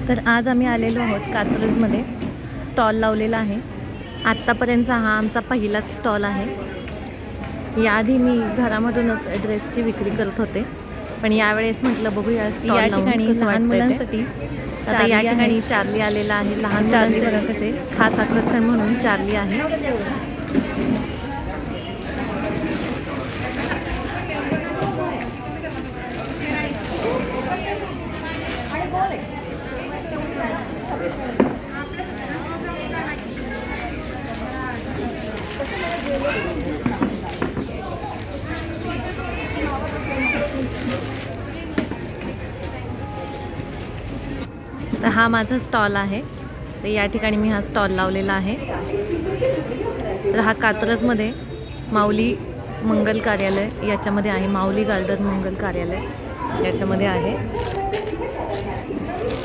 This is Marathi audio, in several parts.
तर आज आम्ही आलेलो आहोत कात्रजमध्ये, स्टॉल लावलेला आहे। आत्तापर्यंतचा हा आमचा पहिलाच स्टॉल आहे। याआधी मी घरामधूनच ड्रेसची विक्री करत होते, पण यावेळेस म्हटलं बघूया स्टॉल या ठिकाणी लहान मुलांसाठी आता या ठिकाणी चार्ली आलेला आहे। लहान मुलांसाठी कसे खास आकर्षण म्हणून चार्ली आहे। तर हा माझा स्टॉल आहे। तर या ठिकाणी मी हा स्टॉल लावलेला आहे। तर हा कात्रजमध्ये माऊली मंगल कार्यालय याच्यामध्ये आहे। माऊली गार्डन मंगल कार्यालय याच्यामध्ये आहे।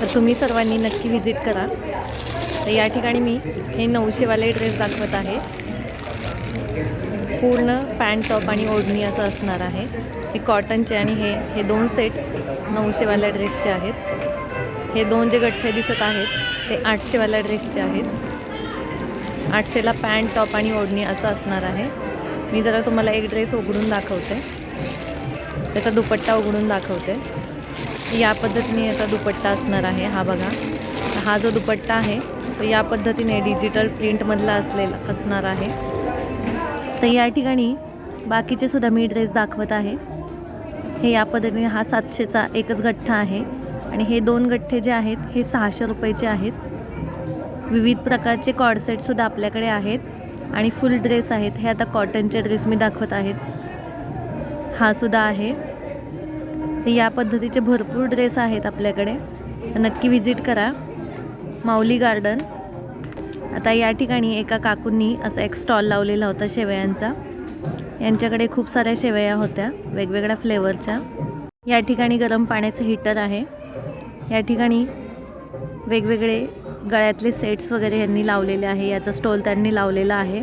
तर तुम्ही सर्वांनी नक्की व्हिजिट करा। तर या ठिकाणी मी हे 900 वाले ड्रेस दाखवत आहे। पूर्ण पॅन्ट टॉप आणि ओढणी असं असणार आहे। हे कॉटनचे आणि हे दोन सेट 900 वाल्या ड्रेसचे आहेत। हे दोन जे गठ्ठे दिसत आहेत ते 800 वाल्या ड्रेसचे आहेत। 800ला पॅन्ट टॉप आणि ओढणी असं असणार आहे। मी जरा तुम्हाला एक ड्रेस उघडून दाखवते, त्याचा दुपट्टा उघडून दाखवते। या पद्धतीने याचा दुपट्टा असणार आहे। हा बघा, हा जो दुपट्टा आहे तो या पद्धतीने डिजिटल प्रिंटमधला असणार आहे। तर या ठिकाणी बाकीचे सुद्धा मी ड्रेस दाखवत आहे। हे या पद्धतीने हा 700चा एकच गठ्ठा आहे आणि हे दोन गठ्ठे जे आहेत हे 600 रुपयाचे आहेत। विविध प्रकारचे कॉर्डसेटसुद्धा आपल्याकडे आहेत आणि फुल ड्रेस आहेत। हे आता कॉटनचे ड्रेस मी दाखवत आहेत। हा सुद्धा आहे। या पद्धतीचे भरपूर ड्रेस आहेत आपल्याकडे, नक्की व्हिजिट करा माऊली गार्डन। आता या ठिकाणी एका काकूंनी असा एक स्टॉल लावलेला होता शेवयांचा। यांच्याकडे खूप साऱ्या शेवया होत्या वेगवेगळ्या फ्लेवरच्या। या ठिकाणी गरम पाण्याचं हीटर आहे। या ठिकाणी वेगवेगळे गळ्यातले सेट्स वगैरे यांनी लावलेले आहे। याचा स्टॉल त्यांनी लावलेला आहे।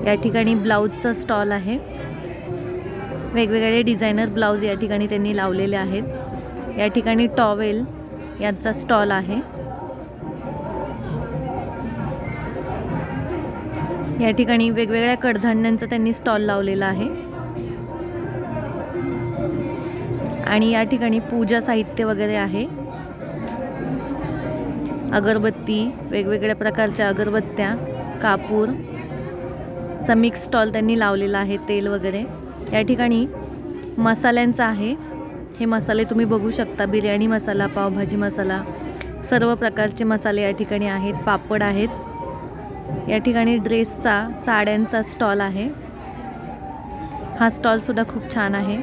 या ठिकाणी ब्लाऊजचा स्टॉल आहे। वेगवेगळे डिझायनर ब्लाऊज या ठिकाणी त्यांनी लावलेले आहेत। या ठिकाणी टॉवेल यांचा स्टॉल आहे। या ठिकाणी वेगवेगळ्या कडधान्यांचा त्यांनी स्टॉल लावलेला आहे आणि या ठिकाणी पूजा साहित्य वगैरे आहे। अगरबत्ती, वेगवेगळ्या प्रकारच्या अगरबत्त्या, कापूर चा मिक्स स्टॉल त्यांनी लावलेला आहे। तेल वगैरे या ठिकाणी मसाल्यांचा आहे। हे मसाले तुम्ही बघू शकता, बिर्याणी मसाला, पावभाजी मसाला, सर्व प्रकारचे मसाले या ठिकाणी आहेत। पापड आहेत। या ठिकाणी ड्रेसचा, साड्यांचा स्टॉल आहे। हा स्टॉलसुद्धा खूप छान आहे।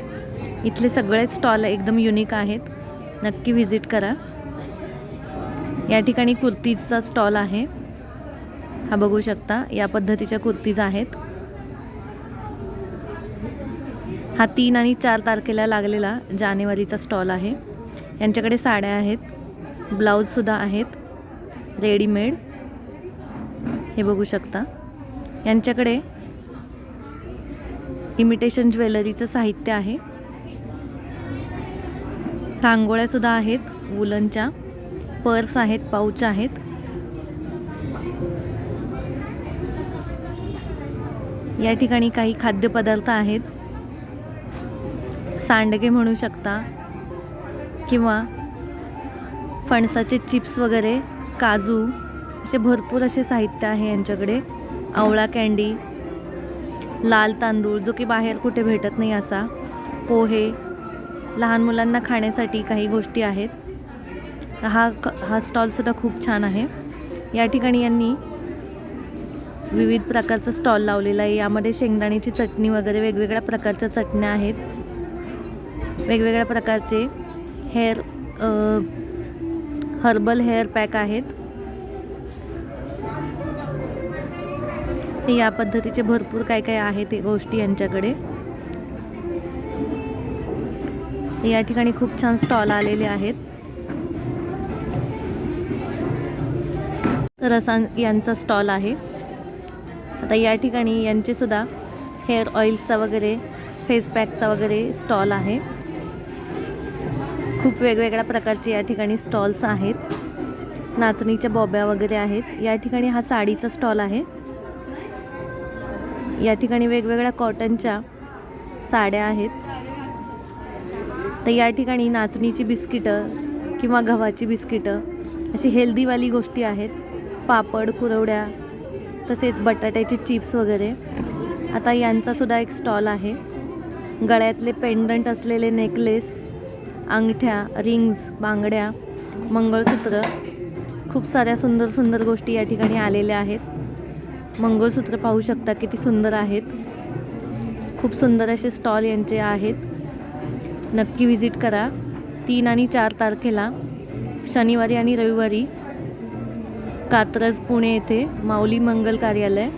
इथले सगळे स्टॉल एकदम युनिक आहेत, नक्की व्हिजिट करा। या ठिकाणी कुर्तीजचा स्टॉल आहे। हा बघू शकता, या पद्धतीच्या कुर्तीज आहेत। हा 3 आणि 4 तारखेला लागलेला जानेवारीचा स्टॉल आहे। यांच्याकडे साड्या आहेत, ब्लाऊजसुद्धा आहेत रेडीमेड, हे बघू शकता। यांच्याकडे इमिटेशन ज्वेलरीचं साहित्य आहे। रांगोळ्यासुद्धा आहेत वुलनच्या, पर्स आहेत, पाऊच आहेत। या ठिकाणी काही खाद्यपदार्थ आहेत, सांडगे म्हणू शकता किंवा फणसाचे चिप्स वगैरे, काजू, असे भरपूर असे साहित्य आहे यांच्याकडे। आवळा कँडी, लाल तांदूळ जो की बाहेर कुठे भेटत नाही असा, पोहे, लहान मुलांना खाण्यासाठी काही गोष्टी आहेत। हा स्टॉलसुद्धा खूप छान आहे। या ठिकाणी यांनी विविध प्रकारचा स्टॉल लावलेला आहे। यामध्ये शेंगदाण्याची चटणी वगैरे वेगवेगळ्या प्रकारच्या चटण्या आहेत। वेगवेगळ्या प्रकारचे हर्बल हेअर पॅक आहेत। या पद्धतीचे भरपूर काय काय आहेत गोष्टी यांच्याकडे। या ठिकाणी खूप छान स्टॉल आलेले आहेत। रसायन यांचा स्टॉल आहे। आता या ठिकाणी यांचे सुद्धा हेअर ऑइलचा वगैरे, फेस पॅकचा वगैरे स्टॉल आहे। खूप वेगवेगळ्या प्रकारचे या ठिकाणी स्टॉल्स आहेत. नाचणीच्या बॉब्या वगैरे आहेत. या ठिकाणी हा साडीचा स्टॉल आहे. या ठिकाणी वेगवेगळ्या कॉटनच्या साड्या आहेत. तर या ठिकाणी नाचणीची बिस्किटं किंवा गव्हाची बिस्किटं अशी हेल्दीवाली गोष्टी आहेत. पापड, कुरवड्या, तसेच बटाट्याचे चिप्स वगैरे. आता यांचासुद्धा एक स्टॉल आहे. गळ्यातले पेंडंट असलेले नेकलेस, अंगठ्या, रिंग्स, बांगड्या, मंगळसूत्र, खूप साऱ्या सुंदर सुंदर गोष्टी या ठिकाणी आलेल्या आहेत. मंगळसूत्र पाहू शकता किती सुंदर आहेत. खूप सुंदर असे स्टॉल यांचे आहेत. नक्की व्हिजिट करा. 3 आणि 4 तारखेला शनिवारी आणि रविवारी कात्रज पुणे येथे माऊली मंगल कार्यालय.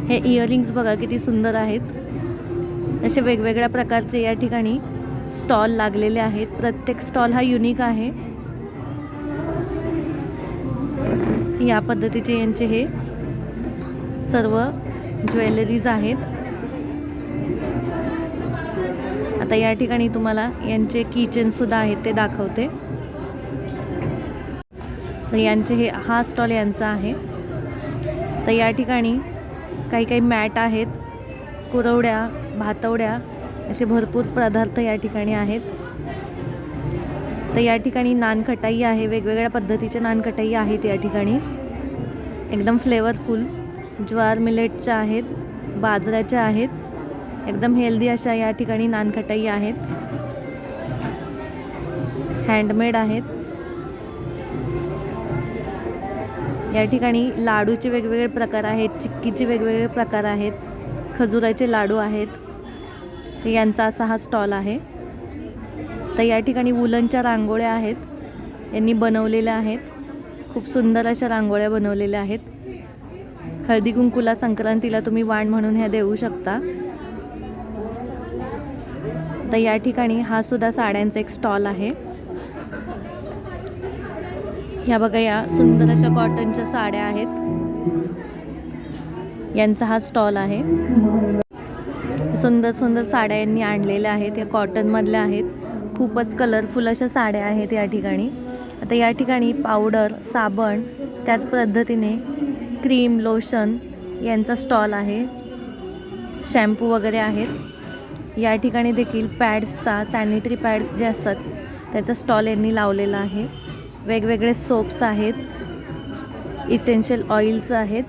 हे इयरिंग्स बघा किती सुंदर आहेत. असे वेगवेगळ्या प्रकारचे या ठिकाणी स्टॉल लागलेले आहेत. प्रत्येक स्टॉल हा युनिक आहे. या पद्धतीचे यांचे हे सर्व ज्वेलरीज आहेत. आता या ठिकाणी तुम्हाला यांचे किचनसुद्धा आहेत ते दाखवते. तर यांचे हा स्टॉल यांचा आहे. तर या ठिकाणी काही मॅट आहेत, कुरवड्या, भातवड्या असे भरपूर पदार्थ या ठिकाणी आहेत. तर या ठिकाणी नानखटाई आहे. वेगवेगळ्या पद्धतीचे नानखटाई आहेत या ठिकाणी. एकदम फ्लेवरफुल ज्वार मिलेटच्या आहेत, बाजऱ्याच्या आहेत. एकदम हेल्दी अशा या ठिकाणी नानखटाई आहेत. हँडमेड आहेत. या ठिकाणी लाडूचे वेगवेगळे प्रकार आहेत, चिक्कीचे वेगवेगळे प्रकार आहेत, खजुराचे लाडू आहेत. तर यांचा असा हा स्टॉल आहे. तर या ठिकाणी वुलनच्या रांगोळ्या आहेत, यांनी बनवलेल्या आहेत. खूप सुंदर अशा रांगोळ्या बनवलेल्या आहेत. हळदी कुंकूला, संक्रांतीला तुम्ही वाण म्हणून ह्या देऊ शकता. तर या ठिकाणी हा सुद्धा साड्यांचा एक स्टॉल आहे. ह्या बघा, या सुंदर अशा कॉटनच्या साड्या आहेत. यांचा हा स्टॉल आहे. सुंदर सुंदर साड्या यांनी आणलेल्या आहेत. या कॉटनमधल्या आहेत. खूपच कलरफुल अशा साड्या आहेत या ठिकाणी. आता या ठिकाणी पावडर, साबण, त्याच पद्धतीने क्रीम, लोशन यांचा स्टॉल आहे. शॅम्पू वगैरे आहेत. या ठिकाणी देखील पॅड्सचा, सॅनिटरी पॅड्स जे असतात त्याचा स्टॉल यांनी लावलेला आहे. वेगवेगळे सोप्स आहेत, इसेन्शियल ऑइल्स आहेत,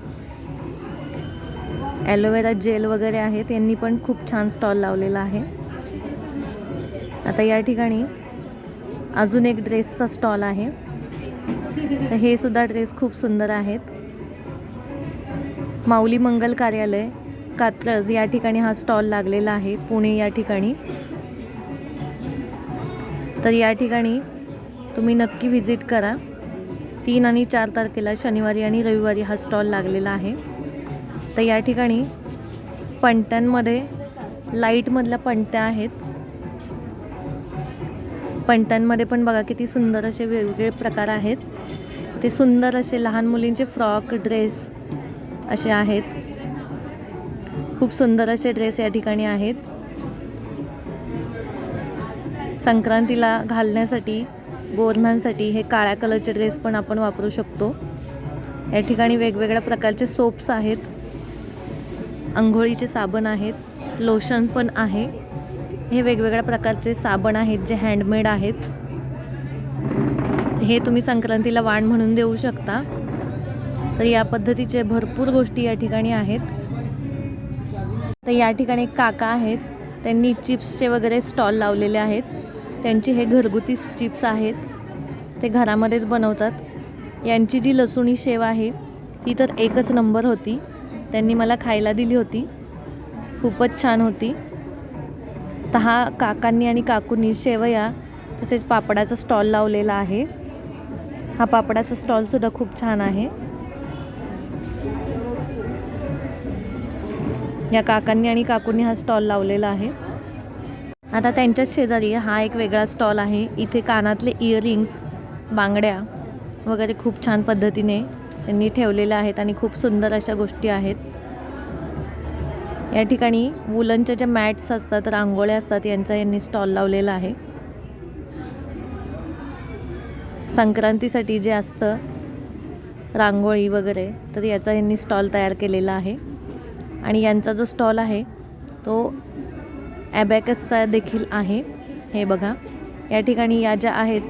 ॲलोवेरा जेल वगैरे आहेत. यांनी पण खूप छान स्टॉल लावलेला आहे. आता या ठिकाणी अजून एक ड्रेसचा स्टॉल आहे. तर हे सुद्धा ड्रेस खूप सुंदर आहेत. माऊली मंगल कार्यालय कात्रज या ठिकाणी हा स्टॉल लागलेला आहे, पुणे या ठिकाणी. तर या ठिकाणी तुम्ही नक्की व्हिजिट करा. 3 आणि 4 तारखेला शनिवारी आणि रविवारी हा स्टॉल लागलेला आहे. तर या ठिकाणी पंट्यांमध्ये लाईटमधल्या पंट्या आहेत. पंट्यांमध्ये पण बघा किती सुंदर असे वेगवेगळे प्रकार आहेत. ते सुंदर असे लहान मुलींचे फ्रॉक, ड्रेस असे आहेत. खूप सुंदर असे ड्रेस या ठिकाणी आहेत. संक्रांतीला घालण्यासाठी, बोरणांसाठी हे काळ्या कलरचे ड्रेस पण आपण वापरू शकतो. या ठिकाणी वेगवेगळ्या प्रकारचे सोप्स आहेत, अंघोळीचे साबण आहेत, लोशन पण आहे. हे वेगवेगळ्या प्रकारचे साबण आहेत जे हँडमेड आहेत. हे तुम्ही संक्रांतीला वाण म्हणून देऊ शकता. तर या पद्धतीचे भरपूर गोष्टी या ठिकाणी आहेत. तर या ठिकाणी एक काका आहेत, त्यांनी चिप्सचे वगैरे स्टॉल लावलेले आहेत. त्यांचे हे घरगुती चिप्स आहेत, ते घरामध्येच बनवतात. यांची जी लसूणी शेव आहे ती तर एकच नंबर होती. त्यांनी मला खायला दिली होती, खूपच छान होती. तर हा काकांनी आणि काकूंनी शेवया तसेच पापडाचा स्टॉल लावलेला आहे. हा पापडाचा स्टॉलसुद्धा खूप छान आहे. या काकांनी आणि काकूंनी हा स्टॉल लावलेला आहे. आता त्यांच्याच शेजारी हा एक वेगळा स्टॉल आहे. इथे कानातले इयरिंग्स, बांगड्या वगैरे खूप छान पद्धतीने त्यांनी ठेवलेल्या आहेत आणि खूप सुंदर अशा गोष्टी आहेत. या ठिकाणी वुलनच्या ज्या मॅट्स असतात, रांगोळ्या असतात, यांचा यांनी स्टॉल लावलेला आहे. संक्रांतीसाठी जे असतं रांगोळी वगैरे, तर याचा यांनी स्टॉल तयार केलेला आहे. आणि यांचा जो स्टॉल आहे तो ॲबॅकसचा देखील आहे. हे बघा, या ठिकाणी या ज्या आहेत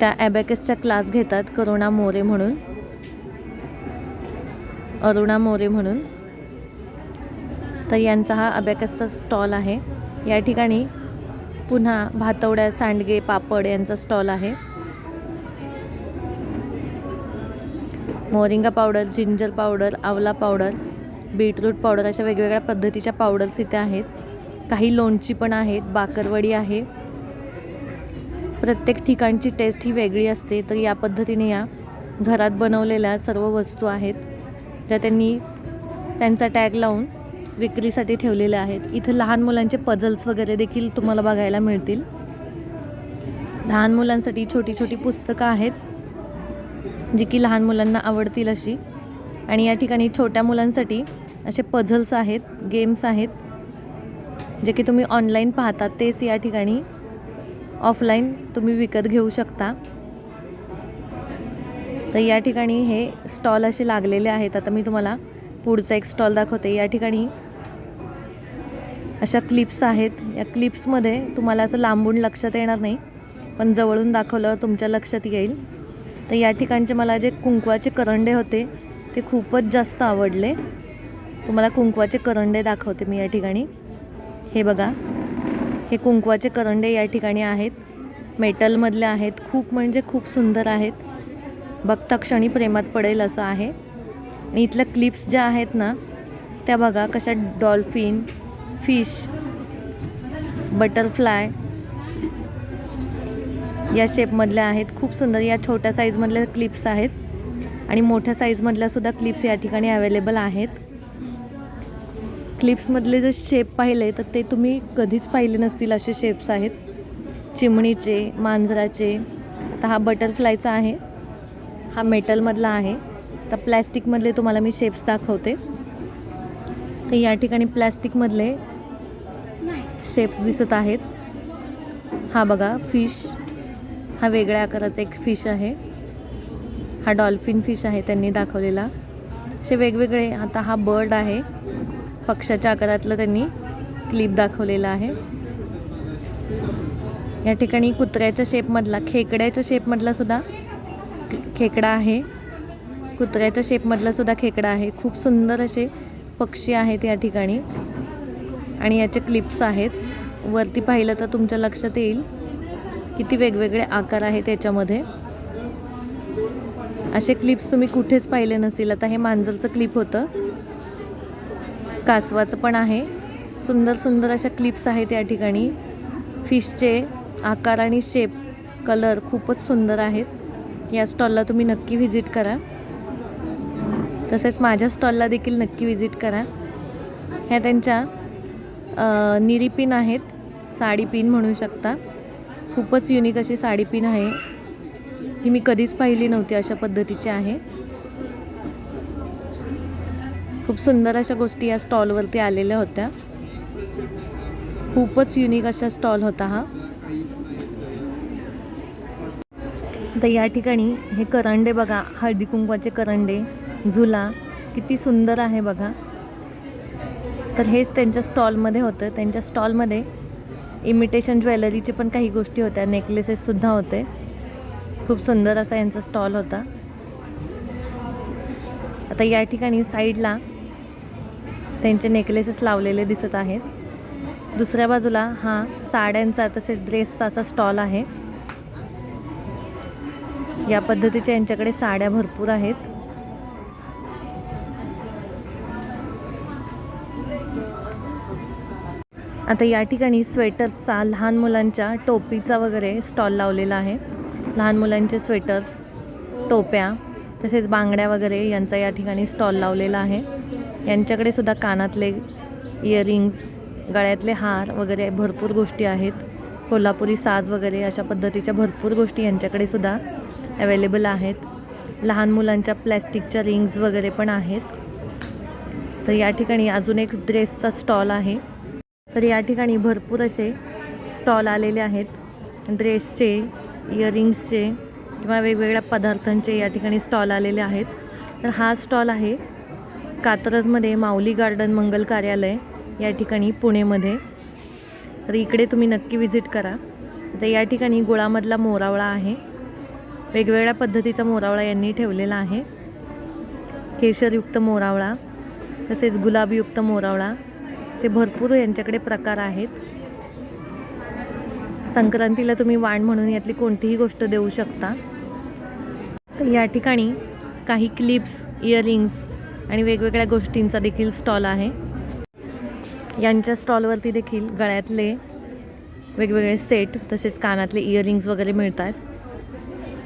त्या ॲबॅकसचा क्लास घेतात. अरुणा मोरे म्हणून. तर यांचा हा ॲबॅकसचा स्टॉल आहे. या ठिकाणी पुन्हा भातवड्या, सांडगे, पापड यांचा स्टॉल आहे. मोरिंगा पावडर, जिंजर पावडर, आवला पावडर, बीटरूट पावडर अशा वेगवेगळ्या पद्धतीच्या पावडर्स इथे आहेत. काही लोणची पण आहेत, बाकरवडी आहे. प्रत्येक ठिकाणची टेस्ट ही वेगळी असते. तर या पद्धतीने या घरात बनवलेल्या सर्व वस्तू आहेत ज्या त्यांनी त्यांचा टॅग लावून विक्रीसाठी ठेवलेल्या आहेत. इथं लहान मुलांचे पझल्स वगैरे देखील तुम्हाला बघायला मिळतील. लहान मुलांसाठी छोटी छोटी पुस्तकं आहेत जी की लहान मुलांना आवडतील अशी. आणि या ठिकाणी छोट्या मुलांसाठी असे पझल्स आहेत, गेम्स आहेत जे की तुम्ही ऑनलाईन पाहता तेच या ठिकाणी ऑफलाईन तुम्ही विकत घेऊ शकता. तर या ठिकाणी हे स्टॉल असे लागलेले आहेत. आता मी तुम्हाला पुढचा एक स्टॉल दाखवते. या ठिकाणी अशा क्लिप्स आहेत. या क्लिप्समध्ये तुम्हाला असं लांबून लक्षात येणार नाही, पण जवळून दाखवल्यावर तुमच्या लक्षात येईल. तर या ठिकाणचे मला जे कुंकवाचे करंडे होते ते खूपच जास्त आवडले. तुम्हाला कुंकवाचे करंडे दाखवते मी या ठिकाणी. हे बघा, हे कुंकवाचे करंडे या ठिकाणी आहेत. मेटलमधले आहेत. खूप म्हणजे खूप सुंदर आहेत. बघता क्षणी प्रेमात पडेल असं आहे. आणि इथल्या क्लिप्स ज्या आहेत ना त्या बघा कशा डॉल्फिन, फिश, बटरफ्लाय या शेपमधल्या आहेत. खूप सुंदर. या छोट्या साईजमधल्या क्लिप्स आहेत आणि मोठ्या साईजमधल्या सुद्धा क्लिप्स या ठिकाणी अवेलेबल आहेत. क्लिप्समधले जर शेप पाहिले तर ते तुम्ही कधीच पाहिले नसतील असे शेप्स आहेत. चिमणीचे, मांजराचे. आता हा बटरफ्लायचा आहे, हा मेटलमधला आहे. तर प्लॅस्टिकमधले तुम्हाला मी शेप्स दाखवते. तर या ठिकाणी प्लॅस्टिकमधले शेप्स दिसत आहेत. हा बघा फिश, हा वेगळ्या आकाराचा एक फिश आहे. हा डॉल्फिन फिश आहे त्यांनी दाखवलेला. असे वेगवेगळे. आता हा बर्ड आहे, पक्षाच्या आकारातलं त्यांनी क्लिप दाखवलेला आहे. या ठिकाणी कुत्र्याच्या शेपमधला, खेकड्याच्या शेपमधला सुद्धा खेकडा आहे. कुत्र्याच्या शेपमधला सुद्धा खेकडा आहे. खूप सुंदर असे पक्षी आहेत या ठिकाणी. आणि याचे क्लिप्स आहेत. वरती पाहिलं तर तुमच्या लक्षात येईल किती वेगवेगळे आकार आहेत याच्यामध्ये. असे क्लिप्स तुम्ही कुठेच पाहिले नसतील. आता हे मांजरचं क्लिप होतं, कासवाचं पण आहे. सुंदर सुंदर अशा क्लिप्स आहेत या ठिकाणी. फिशचे आकार आणि शेप, कलर खूपच सुंदर आहेत. या स्टॉलला तुम्ही नक्की व्हिजिट करा. तसेच माझ्या स्टॉलला देखील नक्की व्हिजिट करा. ह्या त्यांच्या निरी पिन आहेत, साडी पिन म्हणू शकता. खूपच युनिक अशी साडी पिन आहे. ही मी कधीच पाहिली नव्हती, अशा पद्धतीची आहे. खूप सुंदर अशा गोष्टी या स्टॉलवरती आलेल्या होत्या. खूपच युनिक असा स्टॉल होता हा. तर या ठिकाणी हे करंडे बघा, हळदी कुंकवाचे करंडे, झुला किती सुंदर आहे बघा. तर हेच त्यांच्या स्टॉलमध्ये होतं. त्यांच्या स्टॉलमध्ये इमिटेशन ज्वेलरीचे पण काही गोष्टी होत्या, नेकलेसेससुद्धा होते. खूप सुंदर असा यांचा स्टॉल होता. आता या ठिकाणी साईडला त्यांचे नेकलेसेस लावलेले दिसत आहेत. दुसऱ्या बाजूला हा साड्यांचा तसेच ड्रेसचा असा स्टॉल आहे. या पद्धतीच्या यांच्याकडे साड्या भरपूर आहेत. आता या ठिकाणी स्वेटर्सचा, लहान मुलांच्या टोपीचा वगैरे स्टॉल लावलेला आहे. लहान मुलांचे स्वेटर्स, टोप्या तसेच बांगड्या वगैरे यांचा या ठिकाणी स्टॉल लावलेला आहे. यांच्याकडे सुद्धा कानातले, इयरिंग्स, गळ्यातले हार वगैरे भरपूर गोष्टी आहेत. कोल्हापुरी साज वगैरे अशा पद्धतीच्या भरपूर गोष्टी यांच्याकडे सुद्धा अवेलेबल आहेत. लहान मुलांच्या प्लॅस्टिकच्या रिंग्स वगैरे पण आहेत. तर या ठिकाणी अजून एक ड्रेसचा स्टॉल आहे. तर या ठिकाणी भरपूर असे स्टॉल आलेले आहेत ड्रेसचे, इयरिंग्सचे किंवा वेगवेगळ्या पदार्थांचे या ठिकाणी स्टॉल आलेले आहेत. तर हा स्टॉल आहे कात्रजमध्ये माऊली गार्डन मंगल कार्यालय या ठिकाणी पुणेमध्ये. तर इकडे तुम्ही नक्की व्हिजिट करा. तर या ठिकाणी गुळामधला मोरावळा आहे. वेगवेगळ्या पद्धतीचा मोरावळा यांनी ठेवलेला आहे. केशरयुक्त मोरावळा तसेच गुलाबयुक्त मोरावळा असे भरपूर यांच्याकडे प्रकार आहेत. संक्रांतीला तुम्ही वाण म्हणून यातली कोणतीही गोष्ट देऊ शकता. तर या ठिकाणी काही क्लिप्स, इयरिंग्स आणि वेगवेगळ्या गोष्टींचा देखील स्टॉल आहे. यांच्या स्टॉलवरती देखील गळ्यातले वेगवेगळे सेट तसेच कानातले इयरिंग्स वगैरे मिळतात.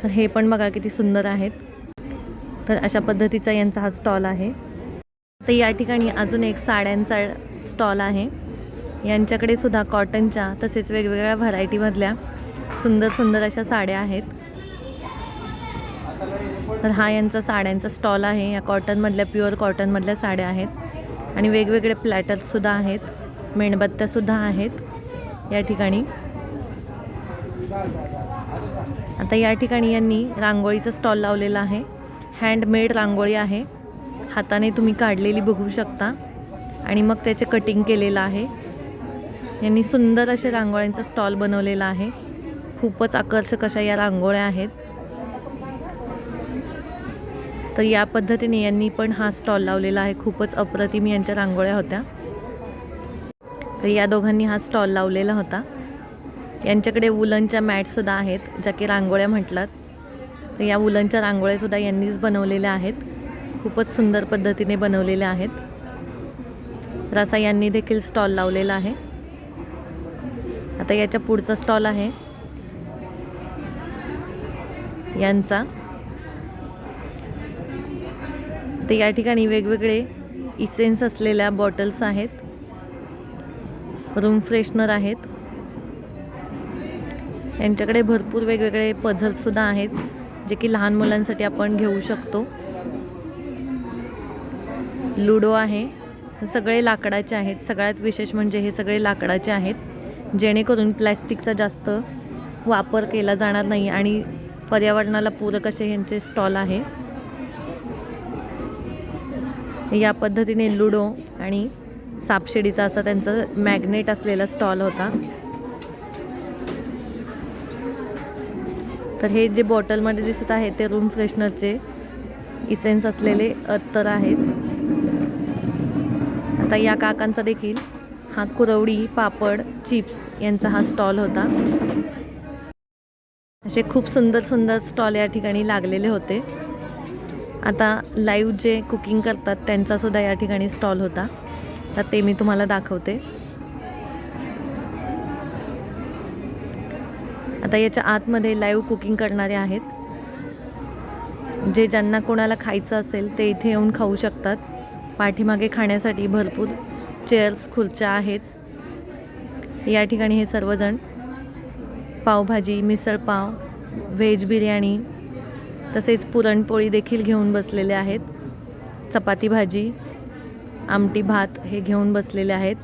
तर हे पण बघा किती सुंदर आहेत. तर अशा पद्धतीचा यांचा हा स्टॉल आहे. तर या ठिकाणी अजून एक साड्यांचा स्टॉल आहे. यांच्याकडे सुद्धा कॉटनच्या तसेच वेगवेगळ्या व्हरायटीमधल्या सुंदर सुंदर अशा साड्या आहेत. तर हा यांचा साड्यांचा स्टॉल आहे. या कॉटनमधल्या प्युअर कॉटनमधल्या साड्या आहेत आणि वेगवेगळे प्लॅटर्ससुद्धा आहेत, मेणबत्त्यासुद्धा आहेत या ठिकाणी. आता या ठिकाणी यांनी रांगोळीचा स्टॉल लावलेला आहे. हँडमेड रांगोळी आहे, हाताने तुम्ही काढलेली बघू शकता आणि मग त्याचे कटिंग केलेलं आहे. यांनी सुंदर असे रांगोळ्यांचा स्टॉल बनवलेला आहे. खूपच आकर्षक अशा या रांगोळ्या आहेत. तर या पद्धतीने यांनी पण हा स्टॉल लावलेला आहे. खूपच अप्रतिम यांच्या रांगोळ्या होत्या. तर या दोघांनी हा स्टॉल लावलेला होता. यांच्याकडे वुलनच्या मॅटसुद्धा आहेत, ज्या की रांगोळ्या म्हटलात. तर या वुलनच्या रांगोळ्यासुद्धा यांनीच बनवलेल्या आहेत. खूपच सुंदर पद्धतीने बनवलेल्या आहेत. तर असा यांनी देखील स्टॉल लावलेला आहे. आता याच्या पुढचा स्टॉल आहे यांचा. तर या ठिकाणी वेगवेगळे इसेन्स असलेल्या बॉटल्स आहेत, रूम फ्रेशनर आहेत. यांच्याकडे भरपूर वेगवेगळे पझल्ससुद्धा आहेत, जे की लहान मुलांसाठी आपण घेऊ शकतो. लुडो आहे. सगळे लाकडाचे आहेत. सगळ्यात विशेष म्हणजे हे सगळे लाकडाचे आहेत, जेणेकरून प्लॅस्टिकचा जास्त वापर केला जाणार नाही आणि पर्यावरणाला पूरक असे यांचे स्टॉल आहे. या पद्धतीने लुडो आणि सापशिडीचा असा त्यांचा मॅग्नेट असलेला स्टॉल होता. तर हे जे बॉटलमध्ये दिसत आहे ते रूम फ्रेशनरचे इसेन्स असलेले अत्तर आहेत. आता या काकांचा देखील हा कुरवडी, पापड, चिप्स यांचा हा स्टॉल होता. असे खूप सुंदर सुंदर स्टॉल या ठिकाणी लागलेले होते. आता लाईव्ह जे कुकिंग करतात त्यांचासुद्धा या ठिकाणी स्टॉल होता. तर ते मी तुम्हाला दाखवते. आता याच्या आतमध्ये लाईव्ह कुकिंग करणारे आहेत. जे ज्यांना कोणाला खायचं असेल ते इथे येऊन खाऊ शकतात. पाठीमागे खाण्यासाठी भरपूर चेअर्स, खुर्च्या आहेत. या ठिकाणी हे सर्वजण पावभाजी, मिसळपाव, व्हेज बिर्याणी तसेच पुरणपोळी देखील घेऊन बसलेले आहेत. चपाती भाजी, आमटी भात हे घेऊन बसलेले आहेत.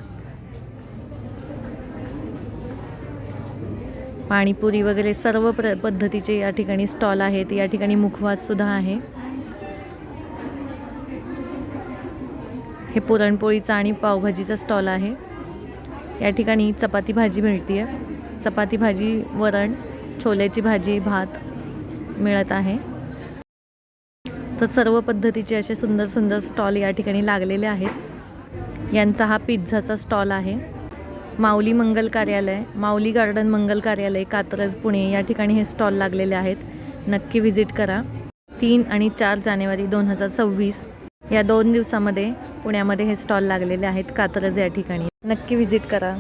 पाणीपुरी वगैरे सर्व पद्धतीचे या ठिकाणी स्टॉल आहेत. या ठिकाणी मुखवाससुद्धा आहे. हे पुरणपोळीचा आणि पावभाजीचा स्टॉल आहे. या ठिकाणी चपाती भाजी मिळते आहे. चपाती भाजी, वरण, छोल्याची भाजी, भात मिळत आहे. तर सर्व पद्धतीचे असे सुंदर सुंदर स्टॉल या ठिकाणी लागलेले आहेत. यांचा हा पिझ्झाचा स्टॉल आहे. माऊली मंगल कार्यालय, माऊली गार्डन मंगल कार्यालय, कात्रज, पुणे या ठिकाणी हे स्टॉल लागलेले आहेत. नक्की व्हिजिट करा. 3 आणि 4 जानेवारी 2026 या 2 दिवसामध्ये पुण्यामध्ये हे स्टॉल लागलेले आहेत कात्रज या ठिकाणी. नक्की व्हिजिट करा.